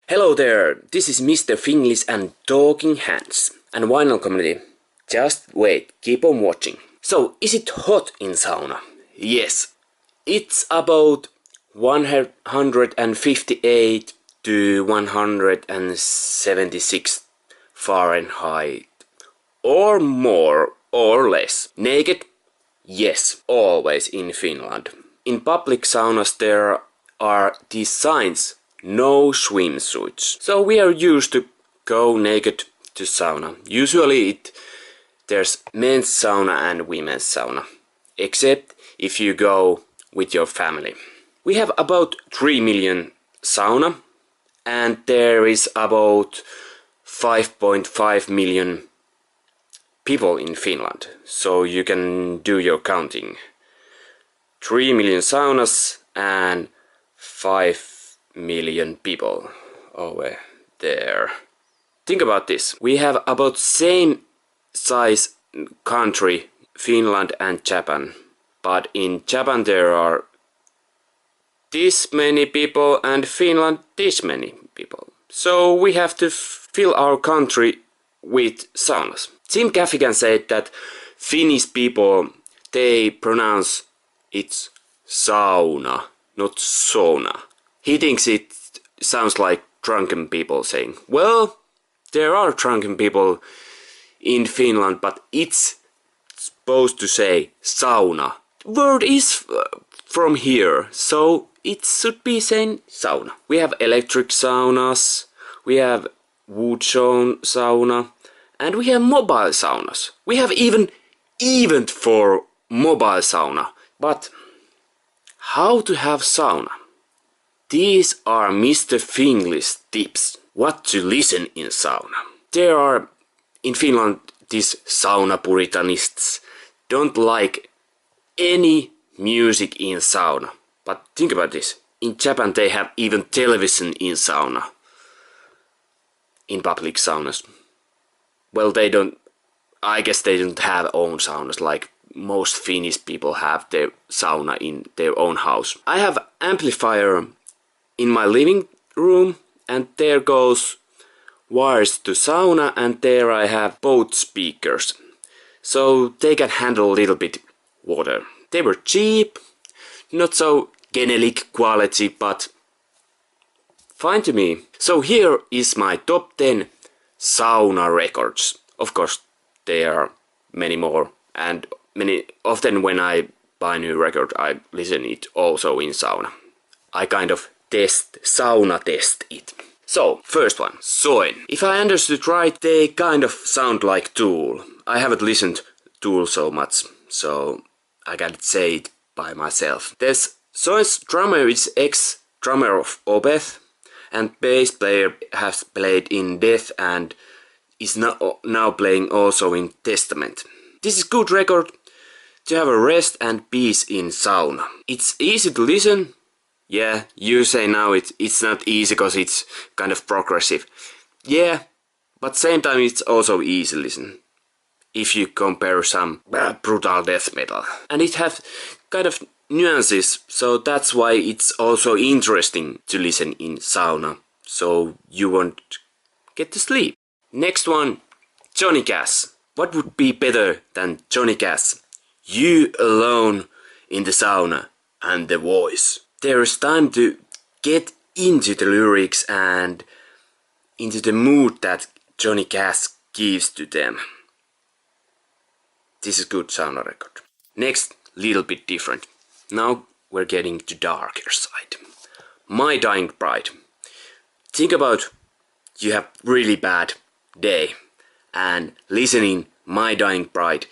Hello there, this is Mr. Finglish and Talking Hands. And vinyl community, just wait, keep on watching. So, is it hot in sauna? Yes. It's about 158 to 176 Fahrenheit. Or more or less. Naked? Yes, always in Finland. In public saunas there are these signs, no swimsuits. So we are used to go naked to sauna. Usually there's men's sauna and women's sauna. Except if you go with your family. We have about 3 million sauna and there is about 5.5 million people in Finland. So you can do your counting. 3 million saunas and 5 million people over there. Think about this. We have about same size country, Finland and Japan. But in Japan there are this many people and Finland this many people. So we have to fill our country with saunas. Jim Gaffigan said that Finnish people, they pronounce it's sauna, not sauna. He thinks it sounds like drunken people saying, well, there are drunken people in Finland, but it's supposed to say sauna. Word is from here, so it should be saying sauna. We have electric saunas, we have wood sauna, and we have mobile saunas. We have even event for mobile sauna. But how to have sauna? These are Mr. Finglish tips. What to listen in sauna. There are in Finland these sauna puritanists don't like any music in sauna. But think about this. In Japan they have even television in sauna. In public saunas. Well, I guess they don't have own saunas like most Finnish people have their sauna in their own house. I have amplifier in my living room and there goes wires to sauna and there I have both speakers. So they can handle a little bit water. They were cheap, not so generic quality, but fine to me. So here is my top 10 sauna records. Of course, there are many more, and many often when I buy a new record, I listen it also in sauna. I kind of sauna test it. So, first one, Soen. If I understood right, they kind of sound like Tool. I haven't listened to Tool so much, so I can't say it by myself. Soen's drummer is ex-drummer of Opeth, and bass player has played in Death and is now playing also in Testament. This is good record to have a rest and peace in sauna. It's easy to listen. Yeah, you say now it's not easy because it's kind of progressive. Yeah, but same time it's also easy to listen. If you compare some brutal death metal. And it has kind of nuances, so that's why it's also interesting to listen in sauna. So you won't get to sleep. Next one, Johnny Cash. What would be better than Johnny Cash? You alone in the sauna and the voice. There is time to get into the lyrics and into the mood that Johnny Cash gives to them. This is good sauna record. Next, little bit different. Now we're getting to darker side. My Dying Bride. Think about you have really bad day and listening My Dying Bride.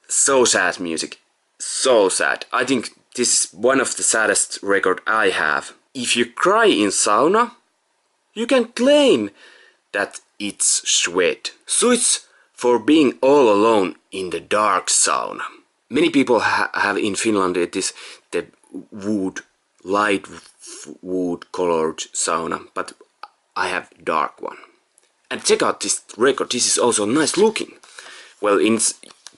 So sad music. So sad. I think this is one of the saddest record I have. If you cry in sauna, you can claim that it's sweat. Switch for being all alone in the dark sauna. Many people have in Finland the light wood colored sauna, but I have dark one. And check out this record, this is also nice looking. Well,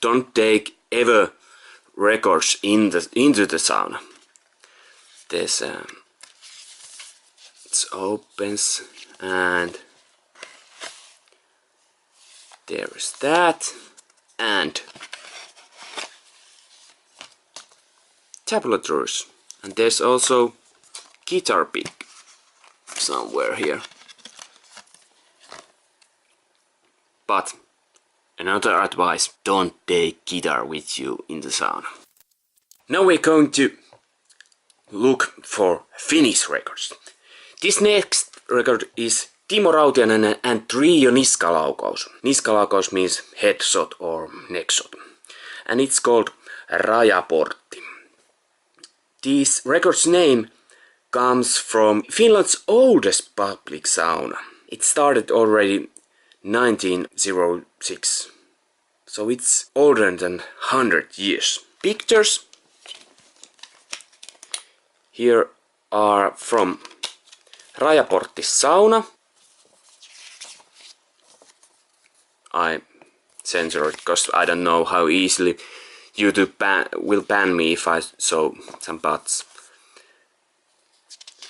don't take ever records into the sauna. There's It opens and there is that, and tablet drawers, and there's also guitar pick somewhere here. But another advice, don't take guitar with you in the sauna. Now we're going to look for Finnish records. This next record is Timo Rautiainen and Trio Niskalaukaus. Niskalaukaus means headshot or neckshot. And it's called Rajaportti. This record's name comes from Finland's oldest public sauna. It started already 1906. So it's older than 100 years. Pictures here are from Rajaportti sauna. I censor it because I don't know how easily YouTube will ban me if I show some parts.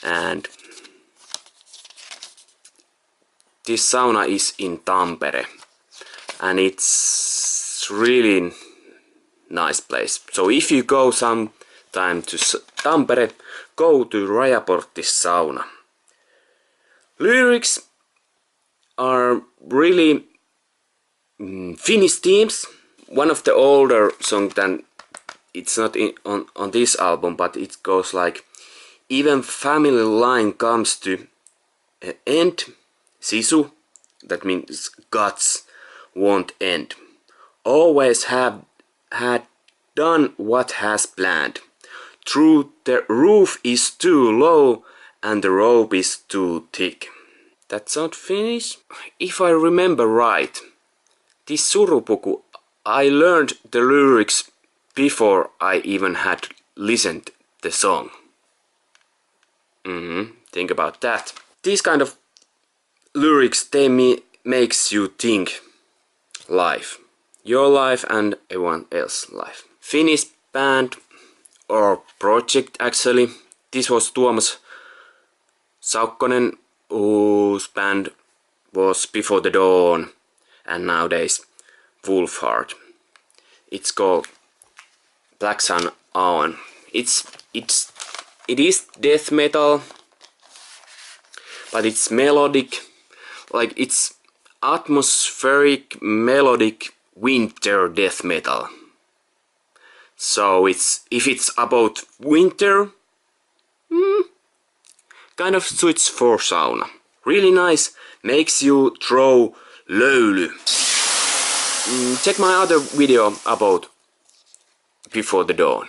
And this sauna is in Tampere, and it's really nice place. So if you go sometime to Tampere, go to Rajaportti sauna. Lyrics are really Finnish themes. One of the older songs, than it's not on this album, but it goes like, even family line comes to end, sisu, that means guts won't end. Always have had done what has planned. True, the roof is too low and the rope is too thick. That sounds Finnish? If I remember right, this Surupuku, I learned the lyrics before I even had listened the song. Think about that. These kind of lyrics, they makes you think life. Your life and everyone else's life. Finnish band or project actually. This was Tuomas Saukkonen, whose band was Before the Dawn, and nowadays Wolfheart. It's called Black Sun Aon. It is death metal, but it's melodic, like it's atmospheric melodic winter death metal. So if it's about winter, kind of suits for sauna. Really nice, makes you throw löyly. Check my other video about Before the Dawn.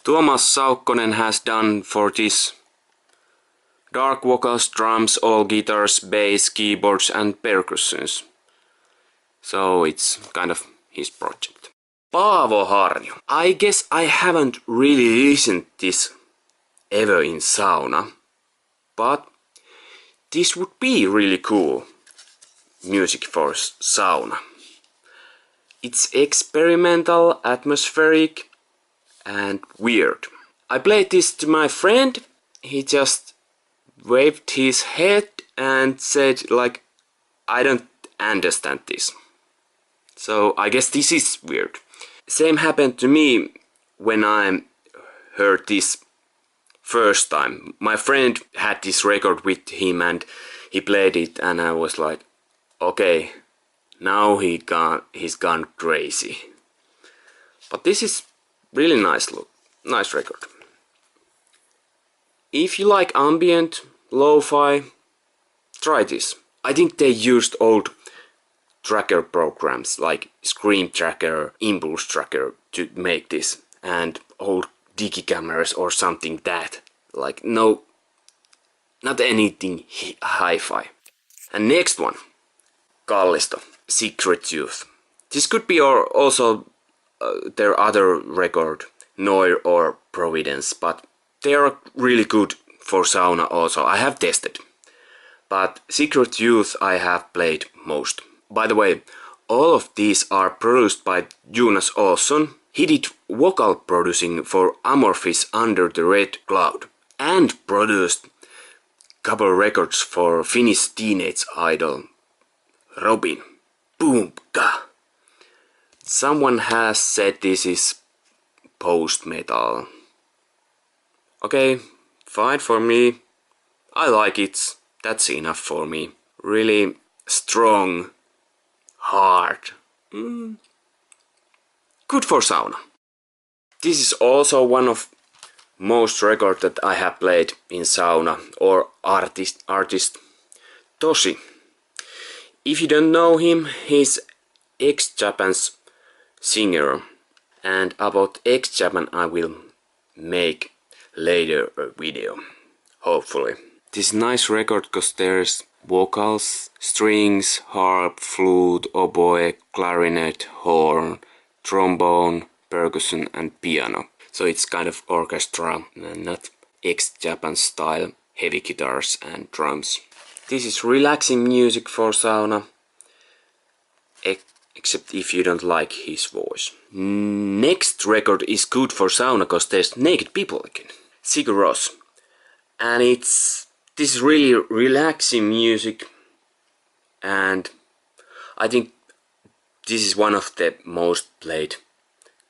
Tuomas Saukkonen has done for this dark vocals, drums, all guitars, bass, keyboards and percussions. So it's kind of his project. Paavo Hard. I guess I haven't really listened this ever in sauna, but this would be really cool music for sauna. It's experimental, atmospheric and weird. I played this to my friend. He just waved his head and said like, I don't understand this. So I guess this is weird. Same happened to me when I heard this first time. My friend had this record with him and he played it and I was like, okay, now he's gone crazy. But this is really nice record. If you like ambient, lo-fi, try this. I think they used old tracker programs like Scream Tracker, Impulse Tracker to make this, and old digi cameras or something that. Like no, not anything hi-fi. And next one, Kallisto, Secret Youth. This could be also their other record, Noir or Providence, but they are really good for sauna also. I have tested, but Secret Youth I have played most. By the way, all of these are produced by Jonas Olsson. He did vocal producing for Amorphis Under the Red Cloud and produced couple records for Finnish teenage idol Robin. Boomka. Someone has said this is post-metal. Okay, fine for me. I like it. That's enough for me. Really strong, hard. Good for sauna. This is also one of most records that I have played in sauna or artist Toshi. If you don't know him, he's ex-Japan's singer, and about ex-Japan I will make later a video, hopefully. This is a nice record because there's vocals, strings, harp, flute, oboe, clarinet, horn, trombone, percussion and piano. So it's kind of orchestra, not ex-Japan style heavy guitars and drums. This is relaxing music for sauna, except if you don't like his voice. Next record is good for sauna because there's naked people again. Sigur Rós. And this is really relaxing music, and I think this is one of the most played,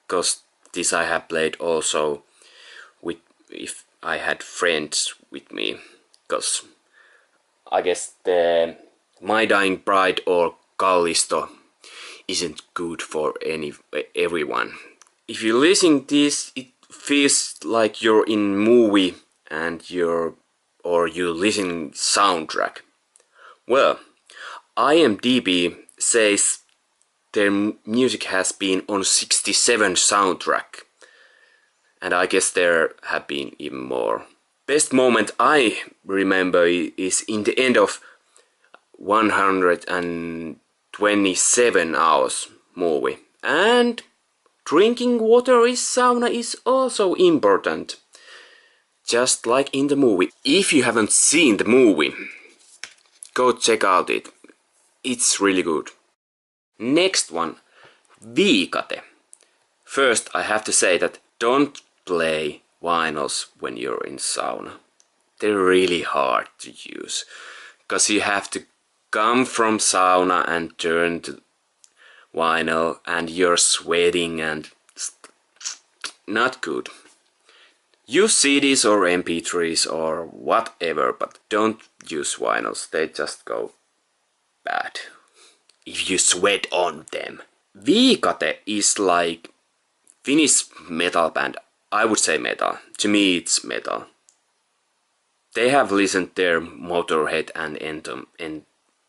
because this I have played also with if I had friends with me, because I guess the My Dying Bride or Callisto isn't good for everyone. If you listen this, it feels like you're in movie and you listen soundtrack. Well, IMDb says their music has been on 67 soundtrack, and I guess there have been even more. Best moment I remember is in the end of 127 hours movie. And drinking water in sauna is also important, just like in the movie. If you haven't seen the movie, go check out it. It's really good. Next one, Viikate. First I have to say that don't play vinyls when you're in sauna. They're really hard to use, because you have to come from sauna and turn to vinyl and you're sweating and not good. Use CDs or MP3s or whatever, but don't use vinyls, they just go bad if you sweat on them. Viikate is like Finnish metal band. I would say metal. To me it's metal. They have listened their Motorhead and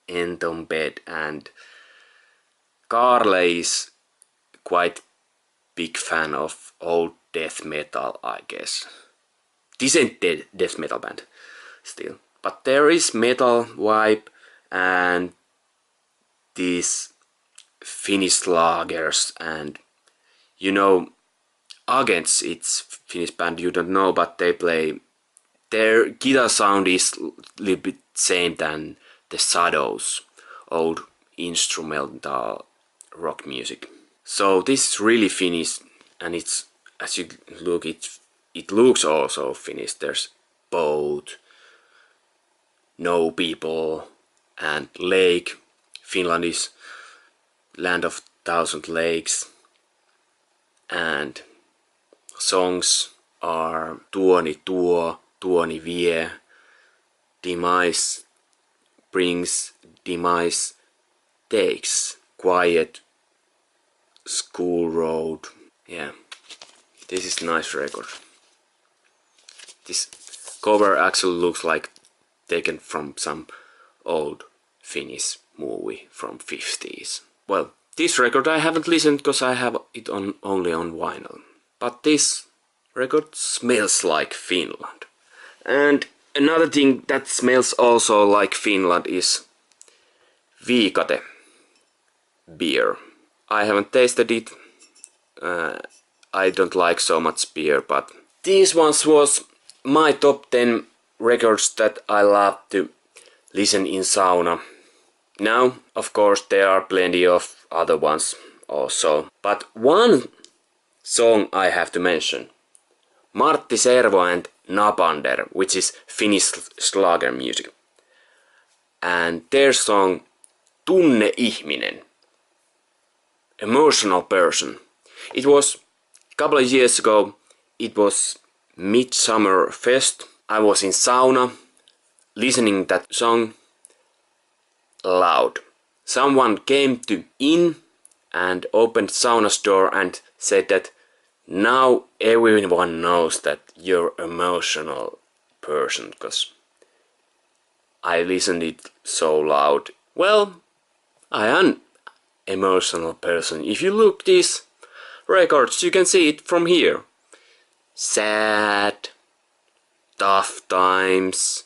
Entombed, and Karle is quite big fan of old death metal, I guess. This ain't death metal band still, but there is metal vibe and these Finnish lagers, and you know Agents, it's Finnish band you don't know, but they play, their guitar sound is a little bit same than the Shadows, old instrumental rock music. So this is really Finnish, and it's, as you look, it looks also Finnish. There's boat, no people, and lake. Finland is land of 1,000 lakes, and songs are Tuoni tuo, Tuoni vie, Demise brings, Demise takes, Quiet, School Road. Yeah, this is nice record. This cover actually looks like taken from some old Finnish movie from 50s. Well, this record I haven't listened because I have it only on vinyl. But this record smells like Finland. And another thing that smells also like Finland is Viikate beer. I haven't tasted it. I don't like so much beer, but these ones was my top 10 records that I love to listen in sauna. Now, of course, there are plenty of other ones also, but one song I have to mention. Martti Servo and Napander, which is Finnish Schlager music. And their song Tunne ihminen. Emotional person. It was a couple of years ago. It was Midsummer Fest. I was in sauna listening that song loud. Someone came in and opened sauna's door and said that now everyone knows that you're emotional person, because I listened it so loud. Well, I am emotional person. If you look these records, you can see it from here. Sad, tough times,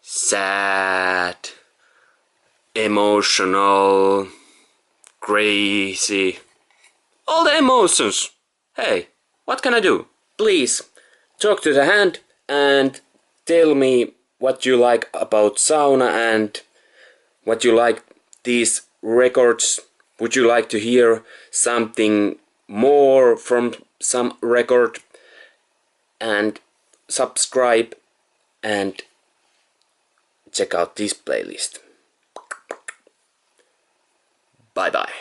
sad, emotional, crazy, all the emotions. Hey, what can I do? Please, talk to the hand and tell me what you like about sauna and what you like these records. Would you like to hear something more from some record? And subscribe and check out this playlist. Bye bye.